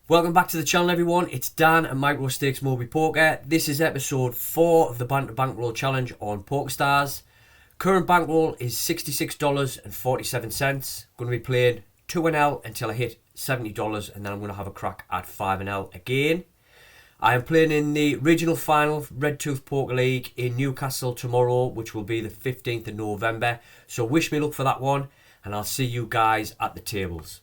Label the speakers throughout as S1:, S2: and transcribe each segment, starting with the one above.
S1: Welcome back to the channel, everyone. It's Dan and Micro Stakes Moby Poker. This is episode 4 of the Bankroll challenge on PokerStars. Current bankroll is $66.47. Going to be playing 2NL until I hit $70, and then I'm going to have a crack at 5NL again. I am playing in the regional final Red Tooth Poker League in Newcastle tomorrow, which will be the 15th of November. So wish me luck for that one, and I'll see you guys at the tables.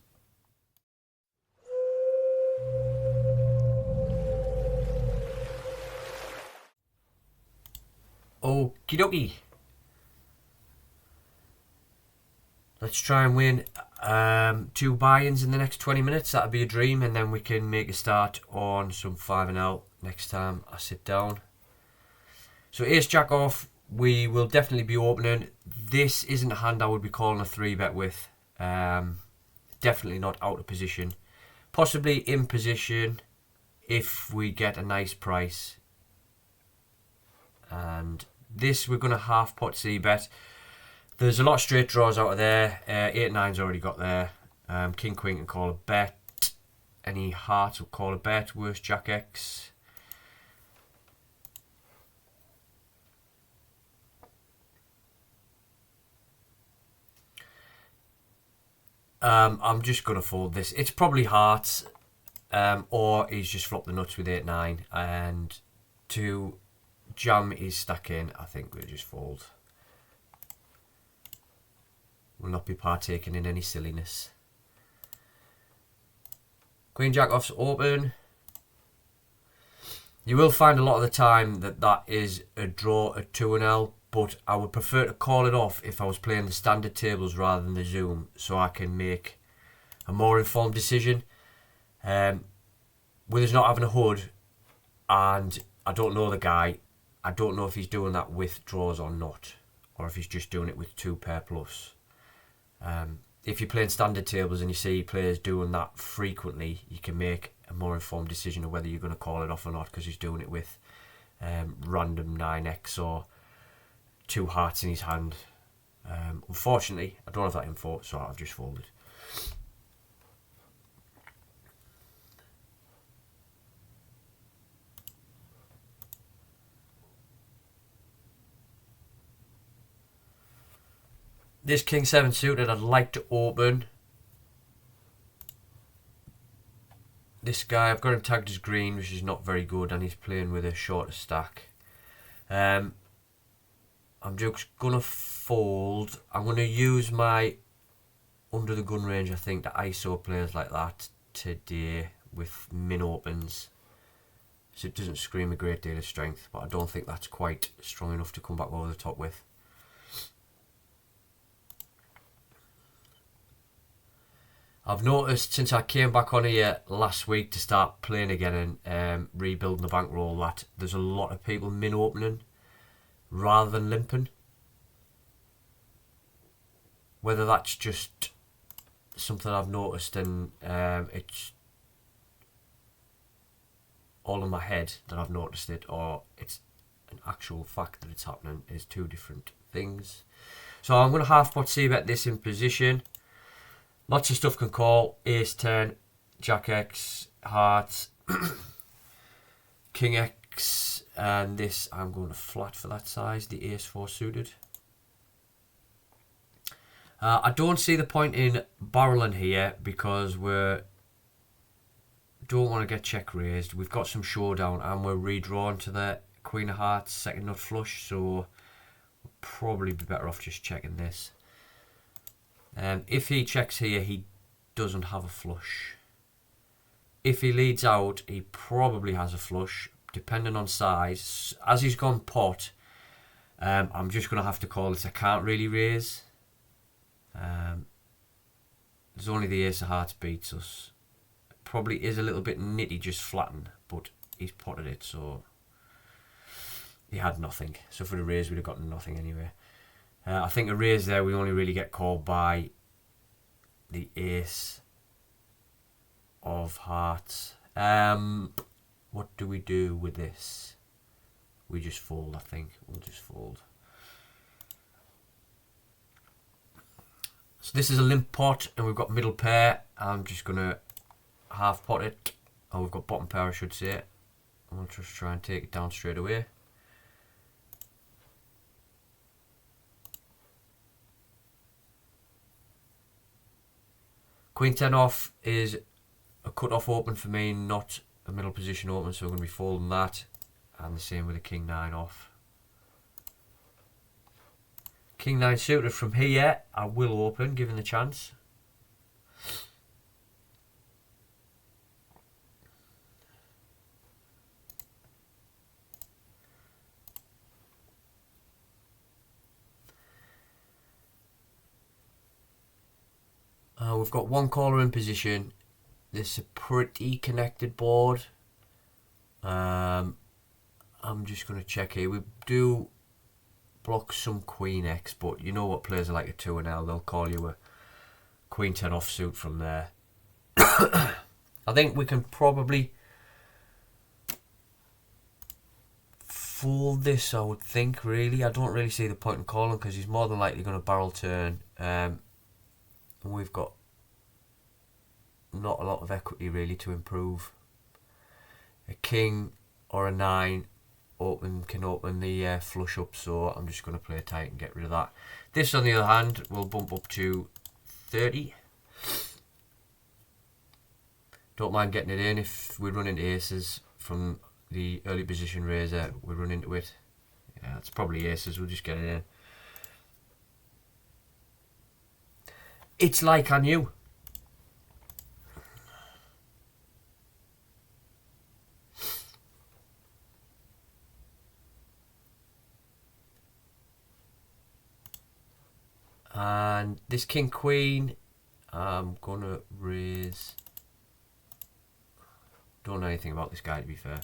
S1: Okie dokie. Let's try and win 2 buy-ins in the next 20 minutes. That'll be a dream, and then we can make a start on some 5NL next time I sit down. So ace jack off, we will definitely be opening. This isn't a hand I would be calling a 3-bet with. Definitely not out of position. Possibly in position if we get a nice price. And this we're going to half pot c-bet. There's a lot of straight draws out of there. 8-9's already got there. King Queen can call a bet. Any hearts will call a bet. Worst Jack X. I'm just going to fold this. It's probably hearts. Or he's just flopped the nuts with 8-9. And to jam his stack in, I think we'll just fold. Will not be partaking in any silliness. Queen Jack off's open. You will find a lot of the time that is a draw at 2NL, but I would prefer to call it off if I was playing the standard tables rather than the Zoom, so I can make a more informed decision. With us not having a hood, and I don't know the guy, I don't know if he's doing that with draws or not, or if he's just doing it with 2 pair plus. If you're playing standard tables and you see players doing that frequently, you can make a more informed decision of whether you're going to call it off or not, because he's doing it with random 9x or 2 hearts in his hand. Unfortunately, I don't have that info, so I've just folded. This King 7 suited, I'd like to open. This guy, I've got him tagged as green, which is not very good, and he's playing with a shorter stack. I'm just going to fold. I'm going to use my under the gun range, I think, to ISO players like that today with min opens. So it doesn't scream a great deal of strength, but I don't think that's quite strong enough to come back over the top with. I've noticed since I came back on here last week to start playing again and rebuilding the bankroll that there's a lot of people min opening rather than limping. Whether that's just something I've noticed and it's all in my head that I've noticed it, or it's an actual fact that it's happening, is 2 different things. So I'm going to half pot c-bet this in position. Lots of stuff can call. Ace 10, Jack X, hearts, King X, and this I'm going to flat for that size, the Ace 4 suited. I don't see the point in barreling here because we don't want to get check raised. We've got some showdown and we're redrawn to the Queen of Hearts, second nut flush, so we'll probably be better off just checking this. If he checks here, he doesn't have a flush. If he leads out, he probably has a flush, depending on size. As he's gone pot, I'm just going to have to call it. I can't really raise. There's only the Ace of Hearts beats us. Probably is a little bit nitty, just flatten, but he's potted it, so he had nothing. So for the raise, we'd have gotten nothing anyway. I think a raise there, we only really get called by the Ace of Hearts. What do we do with this? We just fold, I think. We'll just fold. So this is a limp pot, and we've got middle pair. I'm just going to half pot it. Oh, we've got bottom pair, I should say. I'll just try and take it down straight away. Queen 10 off is a cut off open for me, not a middle position open, so I'm going to be folding that. And the same with the King 9 off. King 9 suited from here, I will open, given the chance. We've got one caller in position. This is a pretty connected board. I'm just going to check here. We do block some Queen X, but you know what players are like at 2-L. They'll call you a Queen 10 offsuit from there. I think we can probably fold this, I would think, really. I don't really see the point in calling because he's more than likely going to barrel turn. And we've got not a lot of equity really to improve. A king or a 9 can open the flush up, so I'm just going to play tight and get rid of that. This, on the other hand, will bump up to 30. Don't mind getting it in. If we run into aces from the early position raiser, we run into it. Yeah, it's probably aces. We'll just get it in. It's like I knew. And this King Queen, I'm gonna raise. Don't know anything about this guy, to be fair.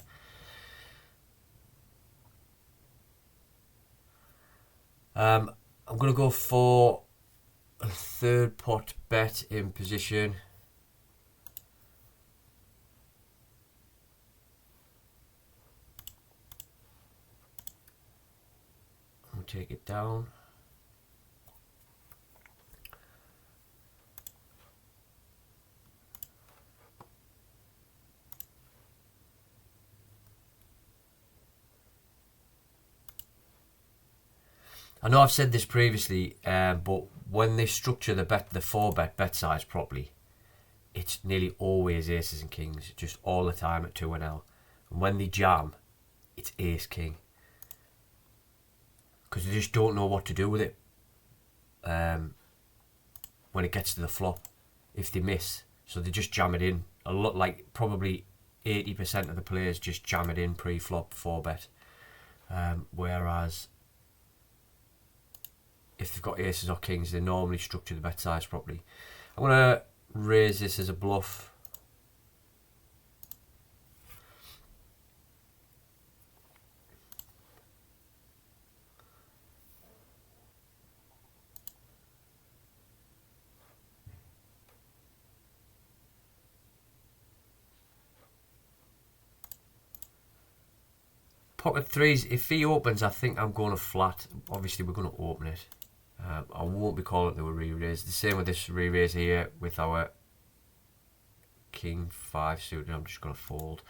S1: I'm gonna go for a third pot bet in position. I'll take it down. I know I've said this previously, but when they structure the 4-bet bet size properly, it's nearly always aces and kings, just all the time at 2-L. And when they jam, it's ace king, because they just don't know what to do with it when it gets to the flop if they miss. So they just jam it in. A lot, like probably 80% of the players just jam it in pre-flop 4-bet, whereas if they've got aces or kings, they normally structure the bet size properly. I'm going to raise this as a bluff. Pocket threes, if he opens, I think I'm going to flat. Obviously, we're going to open it. I won't be calling it the re-raise. The same with this re-raise here with our King 5 suited. I'm just going to fold.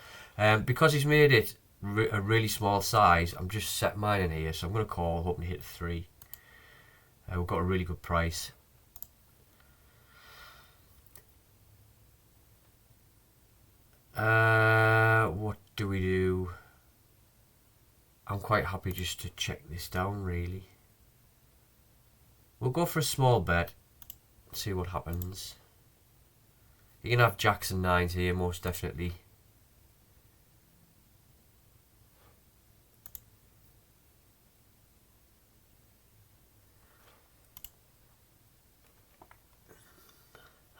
S1: Because he's made it a really small size, I'm just set mine in here. So I'm going to call, hoping to hit a 3. We've got a really good price. What do we do? I'm quite happy just to check this down, really. We'll go for a small bet, see what happens. You can have jacks and 9s here, most definitely.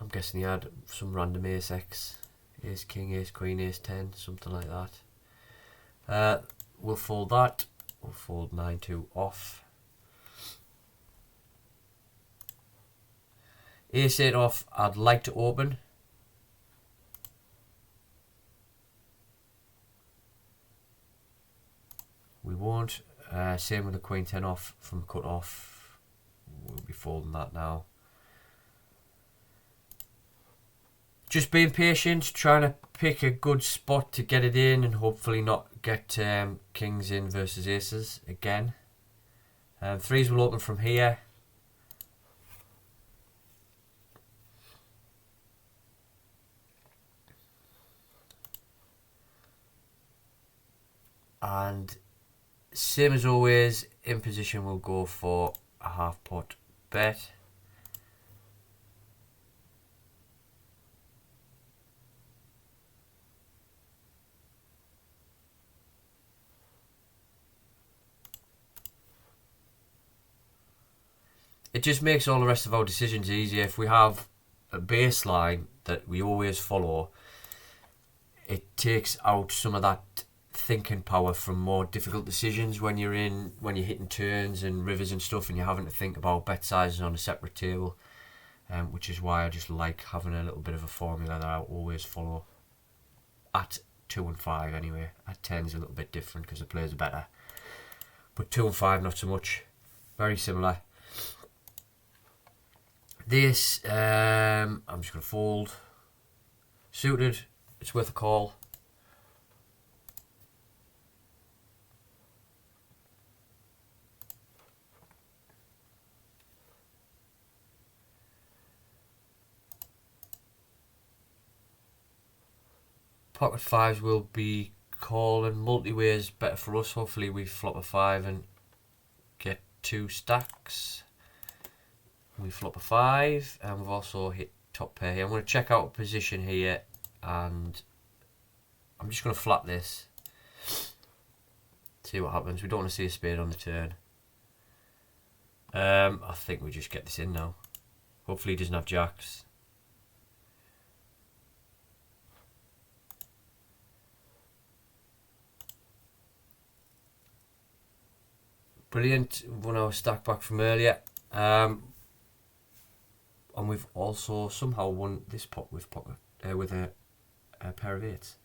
S1: I'm guessing he had some random ace X, ace king, ace queen, ace 10, something like that. We'll fold that. We'll fold 9-2 off. Ace 8 off, I'd like to open. We won't. Same with the Queen 10 off from cut off. We'll be folding that now. Just being patient, trying to pick a good spot to get it in and hopefully not get kings in versus aces again. Threes will open from here. And same as always, in position we'll go for a half pot bet. It just makes all the rest of our decisions easier. If we have a baseline that we always follow, it takes out some of that thinking power from more difficult decisions when you're hitting turns and rivers and stuff and you're having to think about bet sizes on a separate table, which is why I just like having a little bit of a formula that I always follow at 2 and 5 anyway. At 10 is a little bit different because the players are better, but 2 and 5 not so much. Very similar. This I'm just going to fold. Suited, it's worth a call. Pocket fives will be calling. Multi-way is better for us. Hopefully we flop a 5 and get 2 stacks. We flop a 5 and we've also hit top pair here. I'm going to check out a position here and I'm just going to flat this. See what happens. We don't want to see a spade on the turn. I think we just get this in now. Hopefully he doesn't have jacks. Brilliant. Won our stack back from earlier. And we've also somehow won this pot with a pair of 8s.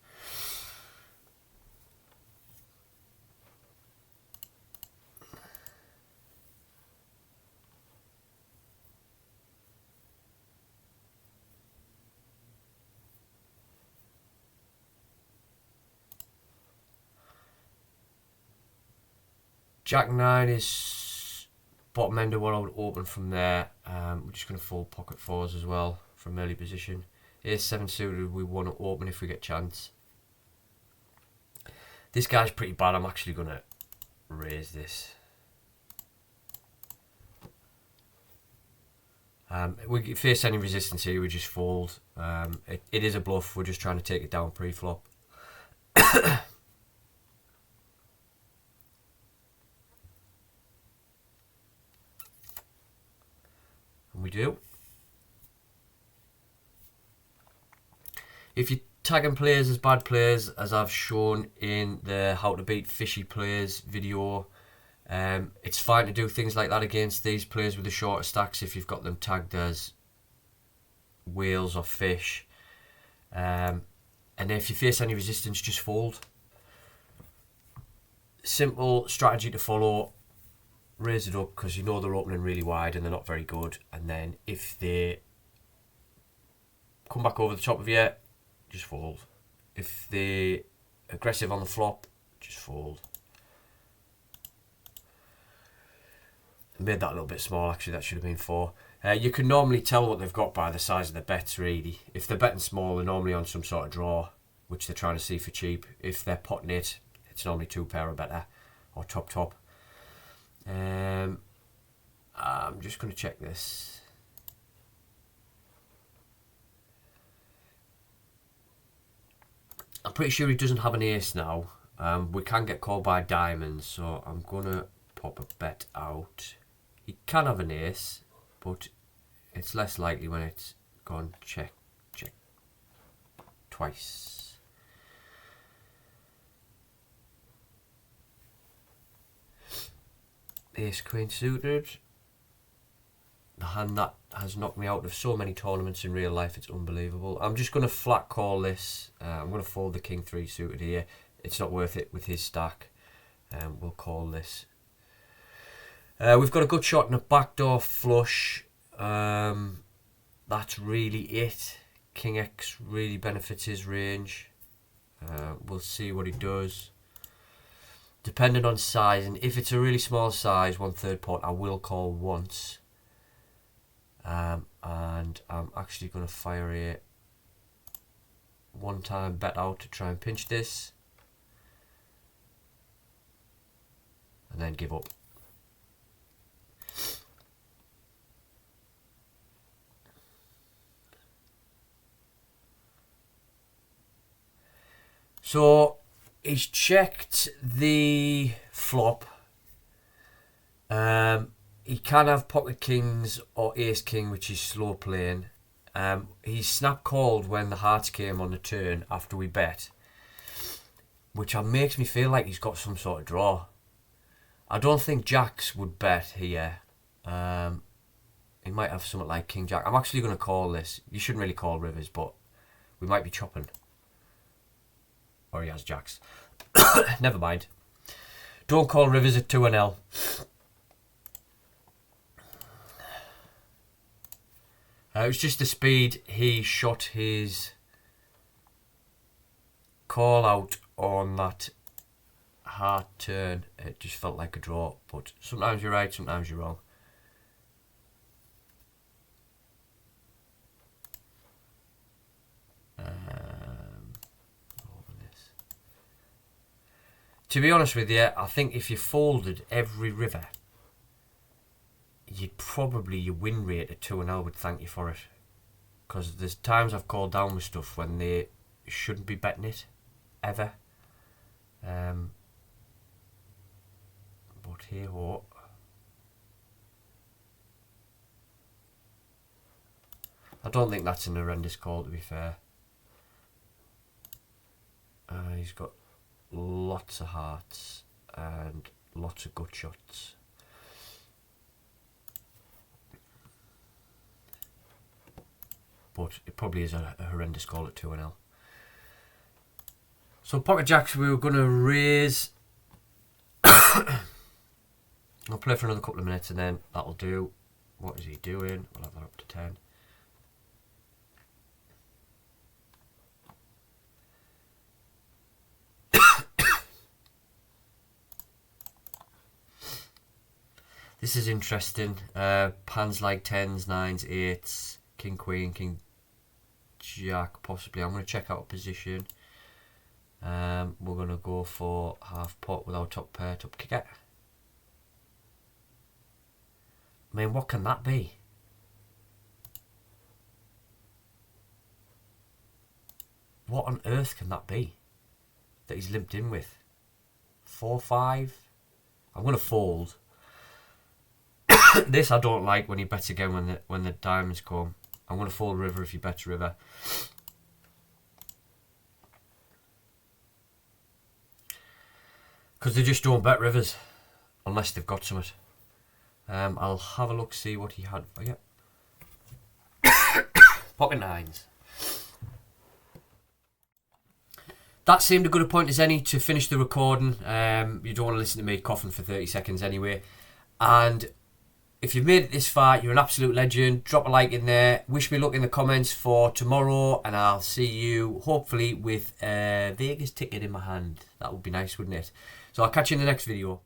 S1: Jack 9 is bottom end of what I would open from there. We're just going to fold pocket 4s as well from early position. Ace 7 suited we want to open if we get chance. This guy's pretty bad. I'm actually going to raise this. We face any resistance here, we just fold. It is a bluff. We're just trying to take it down pre-flop. We do. If you're tagging players as bad players, as I've shown in the How to Beat Fishy Players video, it's fine to do things like that against these players with the shorter stacks if you've got them tagged as whales or fish. And if you face any resistance, just fold. Simple strategy to follow. Raise it up because you know they're opening really wide and they're not very good, and then if they come back over the top of you, just fold. If they're aggressive on the flop, just fold. I made that a little bit small actually, that should have been 4. You can normally tell what they've got by the size of the bets really. If they're betting small, they're normally on some sort of draw which they're trying to see for cheap. If they're potting it, it's normally 2 pair or better, or top. I'm just going to check this. I'm pretty sure he doesn't have an ace now. We can get called by diamonds, so I'm going to pop a bet out. He can have an ace, but it's less likely when it's gone check twice. Ace Queen suited. The hand that has knocked me out of so many tournaments in real life, it's unbelievable. I'm just going to flat call this. I'm going to fold the King 3 suited here. It's not worth it with his stack. We'll call this. We've got a good shot and a backdoor flush. That's really it. King X really benefits his range. We'll see what he does. Depending on size, and if it's a really small size, 1/3 pot, I will call once. And I'm actually going to fire a one-time bet out to try and pinch this. And then give up. So he's checked the flop. He can have pocket kings or ace king, which is slow playing. He snap called when the hearts came on the turn after we bet, which makes me feel like he's got some sort of draw. I don't think jacks would bet here. He might have something like king jack. I'm actually going to call this. You shouldn't really call rivers, but we might be chopping. Or he has jacks. Never mind. Don't call rivers at 2-L. It was just the speed he shot his call out on that hard turn. It just felt like a draw. But sometimes you're right, sometimes you're wrong. To be honest with you, I think if you folded every river, your win rate at 2-0 would thank you for it. Because there's times I've called down with stuff when they shouldn't be betting it, ever. But hey ho. I don't think that's an horrendous call, to be fair. He's got lots of hearts and lots of gut shots. But it probably is a horrendous call at 2-0. So pocket jacks we were going to raise. I'll play for another couple of minutes and then that'll do. What is he doing? We'll have that up to 10. This is interesting. Pans like 10s, 9s, 8s, king, queen, king, jack, possibly. I'm going to check out a position. We're going to go for half pot with our top pair, top kicker. I mean, what can that be? What on earth can that be that he's limped in with? 4-5? I'm going to fold. This I don't like when he bets again when the diamonds come. I'm going to fold river if he bets river. Because they just don't bet rivers unless they've got something. I'll have a look, see what he had for you. Pocket 9s. That seemed a good a point as any to finish the recording. You don't want to listen to me coughing for 30 seconds anyway. And if you've made it this far, you're an absolute legend. Drop a like in there. Wish me luck in the comments for tomorrow. And I'll see you, hopefully, with a Vegas ticket in my hand. That would be nice, wouldn't it? So I'll catch you in the next video.